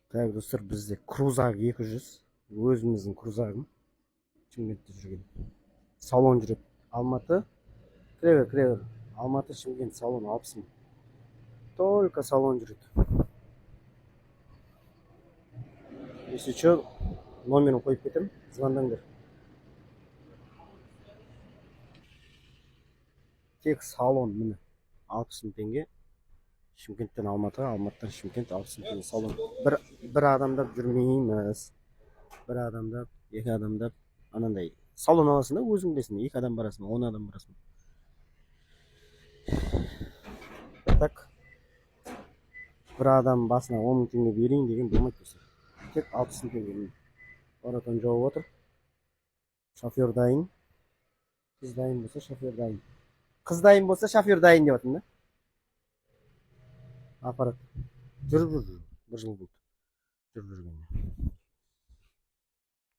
Так, достар, бізде крузак 200, өзіміздің крузагым. Шымкентте жүрген. Салон жүреді. Алматы, кіре бер. Алматы, Шымкент салон 60 мың. Только салон жүреді. Если что, номерін қойып кетемін, звондаңдар. Тек салон міне 60 мың теңге. Шымкенттен Алматыға, Алматыдан Шымкент 60 мың теңге салон. Бір адамдап жүрмейміз. Бір адамдап, екі адамдап, анандай. Салон аласың да, өзің білесің, 2 адам барасың, 10 адам барасың. Так, бір адам басына 10 мың теңге берейін деген болмайды достар. Тек 60 мың теңге. Баратон жауып отыр. Шофер дайын. Қыз дайын болса, шофер дайын. Қыз дайын болса, шофер дайын деп жатырмын да. Аппарат. Жүріп жүр. Бір жыл болды. Жүріп жүргеніне.